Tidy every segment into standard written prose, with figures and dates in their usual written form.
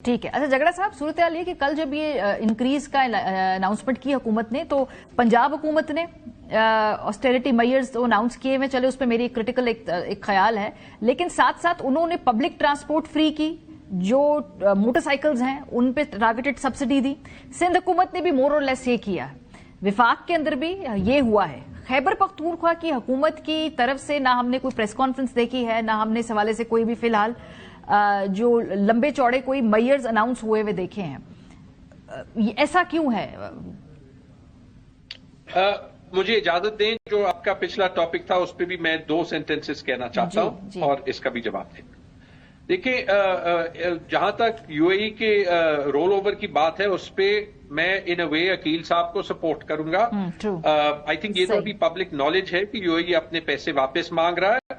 ٹھیک ہے. اچھا جگڑا صاحب، صورتحال یہ کہ کل جب یہ انکریز کا اناؤنسمنٹ کی حکومت نے تو پنجاب حکومت نے آسٹیریٹی میئرز اناؤنس کیے ہوئے، چلے اس پہ میری کریٹیکل ایک خیال ہے، لیکن ساتھ ساتھ انہوں نے پبلک ٹرانسپورٹ فری کی، جو موٹر سائیکلز ہیں ان پہ ٹارگیٹڈ سبسڈی دی. سندھ حکومت نے بھی مور اور لیس یہ کیا. وفاق کے اندر بھی یہ ہوا ہے. خیبر پختونخوا کی حکومت کی طرف سے نہ ہم نے کوئی پریس کانفرنس دیکھی ہے، نہ ہم نے اس حوالے سے کوئی بھی فی الحال جو لمبے چوڑے کوئی میئرز اناؤنس ہوئے ہوئے دیکھے ہیں. ایسا کیوں ہے؟ مجھے اجازت دیں، جو آپ کا پچھلا ٹاپک تھا اس پہ بھی میں 2 سینٹنسز کہنا چاہتا ہوں اور اس کا بھی جواب دیں. دیکھیں، جہاں تک یو اے ای کے رول اوور کی بات ہے، اس پہ میں ان اے وے عقیل صاحب کو سپورٹ کروں گا. آئی تھنک یہ تو ابھی پبلک نالج ہے کہ یو اے ای اپنے پیسے واپس مانگ رہا ہے،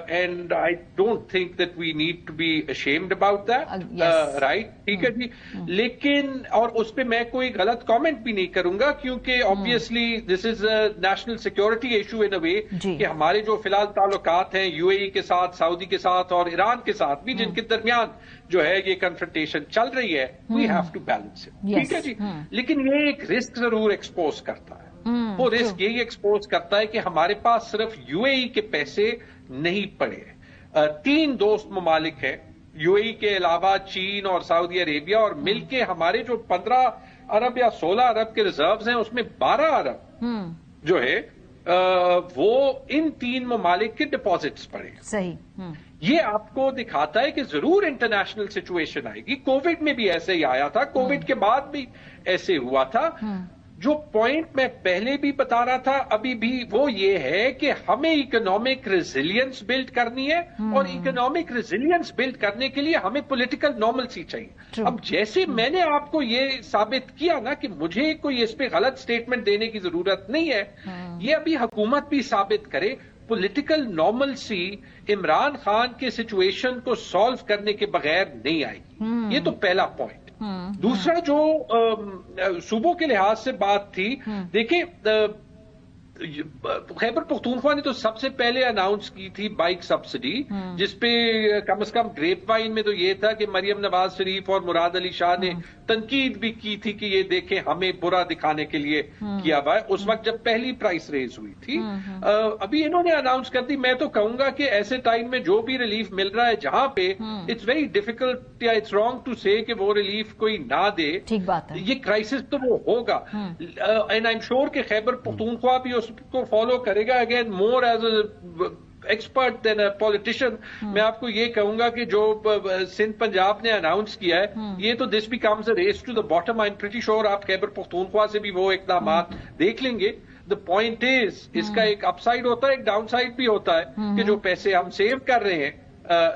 and I don't think that we need to be ashamed about that. Right, ٹھیک ہے جی. لیکن اور اس پہ میں کوئی غلط کامنٹ بھی نہیں کروں گا، کیونکہ obviously this is a national security issue in a way کہ ہمارے جو فی الحال تعلقات ہیں یو اے ای کے ساتھ، سعودی کے ساتھ اور ایران کے ساتھ بھی، جن کے درمیان جو ہے یہ کنفرنٹیشن چل رہی ہے، we have to balance it. ٹھیک ہے جی. لیکن یہ ایک رسک ضرور ایکسپوز کرتا ہے. وہ رسک یہی ایکسپوز کرتا ہے کہ ہمارے پاس صرف یو اے ای کے پیسے نہیں پڑے. 3 دوست ممالک ہیں یو اے ای کے علاوہ، چین اور سعودی عربیہ، اور مل کے ہمارے جو 15 ارب یا 16 ارب کے ریزروز ہیں، اس میں 12 ارب جو ہے وہ ان 3 ممالک کے ڈپازٹس پڑے. صحیح. یہ آپ کو دکھاتا ہے کہ ضرور انٹرنیشنل سچویشن آئے گی. کووڈ میں بھی ایسے ہی آیا تھا، کووڈ کے بعد بھی ایسے ہوا تھا. جو پوائنٹ میں پہلے بھی بتا رہا تھا ابھی بھی، وہ یہ ہے کہ ہمیں اکنامک ریزیلینس بلڈ کرنی ہے، اور اکنامک ریزیلینس بلڈ کرنے کے لیے ہمیں پولیٹیکل نارملسی چاہیے. اب جیسے میں نے آپ کو یہ ثابت کیا نا کہ مجھے کوئی اس پہ غلط سٹیٹمنٹ دینے کی ضرورت نہیں ہے، یہ ابھی حکومت بھی ثابت کرے. پولیٹیکل نارملسی عمران خان کے سچویشن کو سالو کرنے کے بغیر نہیں آئے گی. یہ تو پہلا پوائنٹ. دوسرا جو صوبوں کے لحاظ سے بات تھی، دیکھیں خیبر پختونخوا نے تو سب سے پہلے اناؤنس کی تھی بائک سبسڈی، جس پہ کم از کم گریپ وائن میں تو یہ تھا کہ مریم نواز شریف اور مراد علی شاہ نے تنقید بھی کی تھی کہ یہ دیکھیں ہمیں برا دکھانے کے لیے کیا ہوا ہے، اس وقت جب پہلی پرائس ریز ہوئی تھی. ابھی انہوں نے اناؤنس کر دی. میں تو کہوں گا کہ ایسے ٹائم میں جو بھی ریلیف مل رہا ہے جہاں پہ، اٹس ویری ڈیفیکلٹ یا اٹس رانگ ٹو سے کہ وہ ریلیف کوئی نہ دے. ٹھیک بات ہے. یہ کرائسس تو وہ ہوگا، اینڈ آئی ایم شیور کہ خیبر پختونخوا بھی اس کو فالو کرے گا. Again more as a expert then a politician, میں آپ کو یہ کہوں گا کہ جو سندھ پنجاب نے اناؤنس کیا ہے، یہ تو this becomes a race to the bottom. I am pretty sure آپ خیبر پختونخوا سے بھی وہ اقدامات دیکھ لیں گے. دا پوائنٹ از، اس کا ایک اپ سائڈ ہوتا ہے، ایک ڈاؤن سائڈ بھی ہوتا ہے کہ جو پیسے ہم سیو کر رہے ہیں،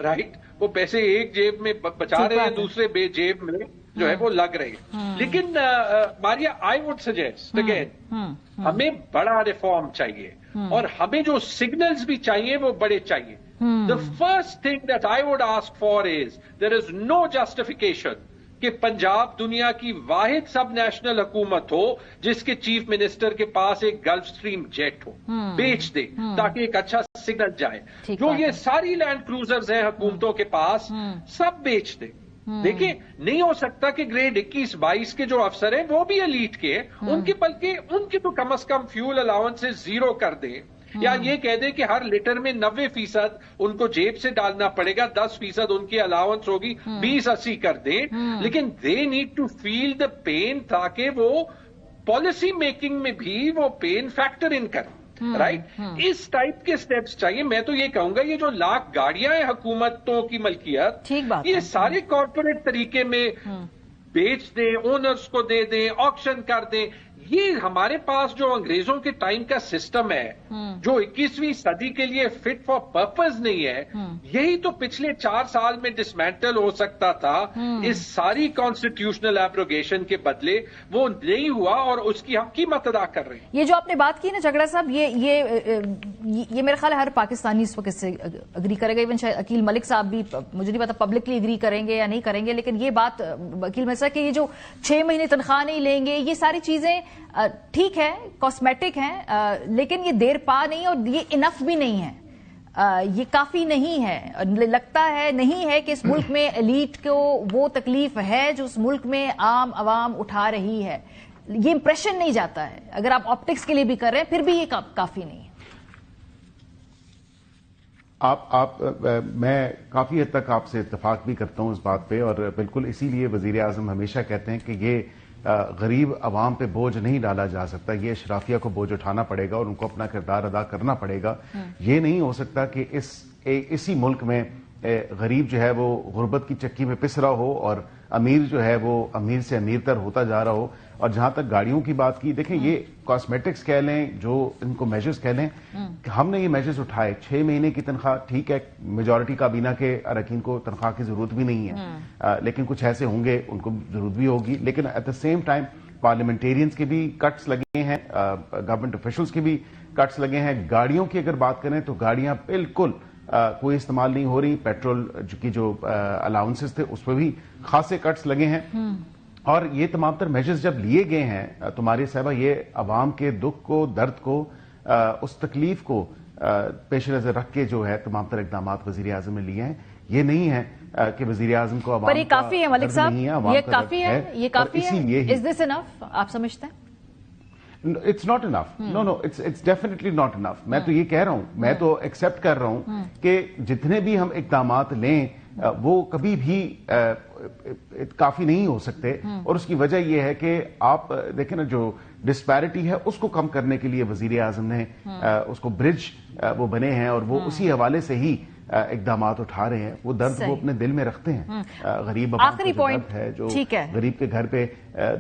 رائٹ، وہ پیسے ایک جیب میں بچا رہے ہیں، دوسرے جیب میں جو ہے وہ لگ رہے ہیں. لیکن ماریا، آئی وڈ سجیسٹ اگین، ہمیں بڑا ریفارم چاہیے، اور ہمیں جو سگنلز بھی چاہیے وہ بڑے چاہیے. The first thing that I would ask for is there is no justification کہ پنجاب دنیا کی واحد سب نیشنل حکومت ہو جس کے چیف منسٹر کے پاس ایک گلف سٹریم جیٹ ہو. بیچ دے تاکہ ایک اچھا سگنل جائے. جو یہ ساری لینڈ کروزرز ہیں حکومتوں کے پاس، سب بیچ دے. دیکھیں، نہیں ہو سکتا کہ گریڈ 21-22 کے جو افسر ہیں وہ بھی ایلیٹ کے ہیں، ان کے بلکہ ان کی تو کم از کم فیول الاؤنسز 0 کر دیں، یا یہ کہہ دیں کہ ہر لیٹر میں 90% ان کو جیب سے ڈالنا پڑے گا، 10% ان کی الاؤنس ہوگی، 20-80 کر دیں. لیکن they need to feel the pain تاکہ وہ پالیسی میکنگ میں بھی وہ پین فیکٹر ان کریں. رائٹ، اس ٹائپ کے سٹیپس چاہیے. میں تو یہ کہوں گا یہ جو لاکھ گاڑیاں ہیں حکومتوں کی ملکیت، یہ سارے کارپوریٹ طریقے میں بیچ دیں، اونرز کو دے دیں، آکشن کر دیں. یہ ہمارے پاس جو انگریزوں کے ٹائم کا سسٹم ہے، جو 21ویں صدی کے لیے فٹ فار پرپز نہیں ہے، یہی تو پچھلے 4 سال میں ڈسمینٹل ہو سکتا تھا. اس ساری کانسٹیٹیوشنل ایبروگیشن کے بدلے وہ نہیں ہوا، اور اس کی ہم قیمت ادا کر رہے ہیں. یہ جو آپ نے بات کی نا جگڑا صاحب، یہ میرے خیال ہے ہر پاکستانی اس وقت اس سے اگری کرے گا. ایون شاید عقیل ملک صاحب بھی، مجھے نہیں پتا پبلکلی اگری کریں گے یا نہیں کریں گے، لیکن یہ بات عقیل ملک صاحب کہ یہ جو 6 مہینے تنخواہ نہیں لیں گے، یہ ساری چیزیں ٹھیک ہے، کاسمیٹک ہیں، لیکن یہ دیر پا نہیں اور یہ انف بھی نہیں ہے. یہ کافی نہیں ہے. لگتا ہے نہیں ہے کہ اس ملک میں ایلیٹ کو وہ تکلیف ہے جو اس ملک میں عام عوام اٹھا رہی ہے. یہ امپریشن نہیں جاتا ہے. اگر آپ آپٹکس کے لیے بھی کر رہے ہیں پھر بھی یہ کافی نہیں ہے. میں کافی حد تک آپ سے اتفاق بھی کرتا ہوں اس بات پہ, اور بالکل اسی لیے وزیر اعظم ہمیشہ کہتے ہیں کہ یہ غریب عوام پہ بوجھ نہیں ڈالا جا سکتا, یہ اشرافیہ کو بوجھ اٹھانا پڑے گا اور ان کو اپنا کردار ادا کرنا پڑے گا. یہ نہیں ہو سکتا کہ اسی ملک میں غریب جو ہے وہ غربت کی چکی میں پس رہا ہو اور امیر جو ہے وہ امیر سے امیر تر ہوتا جا رہا ہو. اور جہاں تک گاڑیوں کی بات کی, دیکھیں یہ کاسمیٹکس کہہ لیں, جو ان کو میجرز کہہ لیں, ہم نے یہ میجرز اٹھائے. 6 مہینے کی تنخواہ ٹھیک ہے, میجورٹی کابینہ کے اراکین کو تنخواہ کی ضرورت بھی نہیں ہے, لیکن کچھ ایسے ہوں گے ان کو ضرورت بھی ہوگی. لیکن at the same time parliamentarians کے بھی کٹس لگے ہیں, گورنمنٹ آفیشلز کے بھی کٹس لگے ہیں. گاڑیوں کی اگر بات کریں تو گاڑیاں بالکل کوئی استعمال نہیں ہو رہی. پیٹرول کی جو الاؤنسز تھے اس پہ بھی خاصے کٹس لگے ہیں. اور یہ تمام تر میجرز جب لیے گئے ہیں تمہاری صاحبہ, یہ عوام کے دکھ کو, درد کو, اس تکلیف کو پیش نظر رکھ کے جو ہے تمام تر اقدامات وزیر اعظم نے لیے ہیں. یہ نہیں ہے کہ وزیر اعظم کو عوام پر یہ کافی ہے ملک صاحب, یہ کافی ہے, یہ کافی ہے. از دس انف آپ سمجھتے ہیں؟ It's not enough. No it's definitely not enough. میں تو یہ کہہ رہا ہوں, میں تو ایکسپٹ کر رہا ہوں کہ جتنے بھی ہم اقدامات لیں وہ کبھی بھی کافی نہیں ہو سکتے. اور اس کی وجہ یہ ہے کہ آپ دیکھیں نا, جو ڈسپیرٹی ہے اس کو کم کرنے کے لیے وزیر اعظم نے اس کو برج وہ بنے ہیں, اور وہ اسی حوالے سے ہی اقدامات اٹھا رہے ہیں. وہ درد وہ اپنے دل میں رکھتے ہیں. غریب عوام کا جو درد ہے, جو غریب کے گھر پہ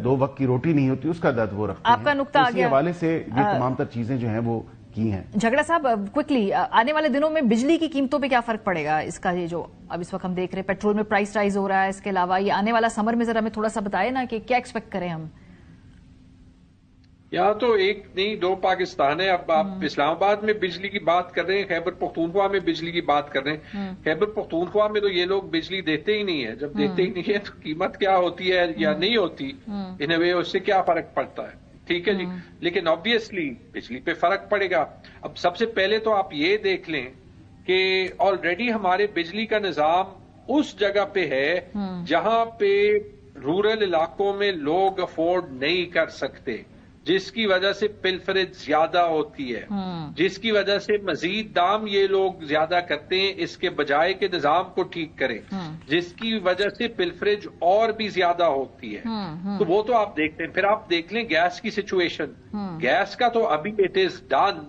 2 وقت کی روٹی نہیں ہوتی, اس کا درد وہ رکھتے ہیں. آپ کا نقطہ آ گیا. اسی حوالے سے یہ تمام تر چیزیں جو ہیں وہ کی ہیں. جھگڑا صاحب کوئکلی, آنے والے دنوں میں بجلی کی قیمتوں پہ کیا فرق پڑے گا اس کا؟ یہ جو اب اس وقت ہم دیکھ رہے ہیں پیٹرول میں پرائس رائز ہو رہا ہے, اس کے علاوہ یہ آنے والا سمر میں ذرا ہمیں تھوڑا سا بتائے نا کہ کیا ایکسپیکٹ کریں ہم؟ یہاں تو ایک نہیں 2 پاکستان ہے. اب آپ اسلام آباد میں بجلی کی بات کر رہے ہیں, خیبر پختونخوا میں بجلی کی بات کر رہے ہیں. خیبر پختونخوا میں تو یہ لوگ بجلی دیتے ہی نہیں ہے. جب دیتے ہی نہیں ہے تو قیمت کیا ہوتی ہے یا نہیں ہوتی, ان وے اس سے کیا فرق پڑتا ہے؟ ٹھیک ہے جی, لیکن آبویسلی بجلی پہ فرق پڑے گا. اب سب سے پہلے تو آپ یہ دیکھ لیں کہ آلریڈی ہمارے بجلی کا نظام اس جگہ پہ ہے جہاں پہ رورل علاقوں میں لوگ افورڈ نہیں کر سکتے, جس کی وجہ سے پلفریج زیادہ ہوتی ہے, جس کی وجہ سے مزید دام یہ لوگ زیادہ کرتے ہیں اس کے بجائے کہ نظام کو ٹھیک کریں, جس کی وجہ سے پلفریج اور بھی زیادہ ہوتی ہے. تو وہ تو آپ دیکھتے ہیں. پھر آپ دیکھ لیں گیس کی سچویشن. گیس کا تو ابھی اٹ از ڈن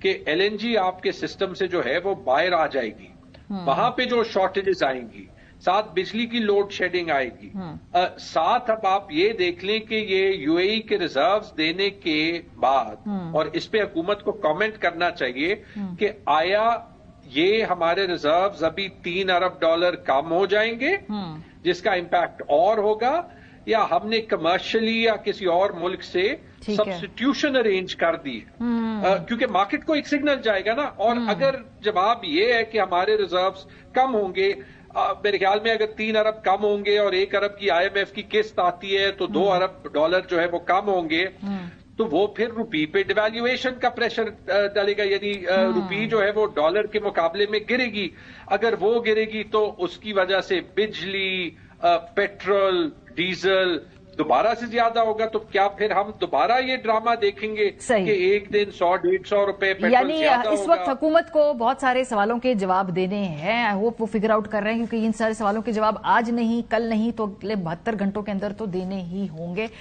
کہ LNG آپ کے سسٹم سے جو ہے وہ باہر آ جائے گی. وہاں پہ جو شارٹیجز آئیں گی, ساتھ بجلی کی لوڈ شیڈنگ آئے گی, ساتھ اب آپ یہ دیکھ لیں کہ یہ UAE کے ریزروز دینے کے بعد, اور اس پہ حکومت کو کامنٹ کرنا چاہیے کہ آیا یہ ہمارے ریزروز ابھی $3 ارب کم ہو جائیں گے جس کا امپیکٹ اور ہوگا, یا ہم نے کمرشلی یا کسی اور ملک سے سبسٹیوشن ارینج کر دی, کیونکہ مارکیٹ کو ایک سگنل جائے گا نا. اور اگر جواب یہ ہے کہ ہمارے ریزروز کم ہوں گے, میرے خیال میں اگر 3 ارب کم ہوں گے اور 1 ارب کی IMF کی قسط آتی ہے تو $2 ارب جو ہے وہ کم ہوں گے, تو وہ پھر روپی پہ ڈیویلیویشن کا پریشر ڈالے گا. یعنی روپی جو ہے وہ ڈالر کے مقابلے میں گرے گی. اگر وہ گرے گی تو اس کی وجہ سے بجلی, پیٹرول, ڈیزل دوبارہ سے زیادہ ہوگا. تو کیا پھر ہم دوبارہ یہ ڈرامہ دیکھیں گے کہ ایک دن 100-150 روپے پیٹرول یعنی زیادہ اس وقت حکومت کو بہت سارے سوالوں کے جواب دینے ہیں. آئی ہوپ وہ فگر آؤٹ کر رہے ہیں, کیونکہ ان سارے سوالوں کے جواب آج نہیں, کل نہیں, تو اگلے 72 گھنٹوں کے اندر تو دینے ہی ہوں گے.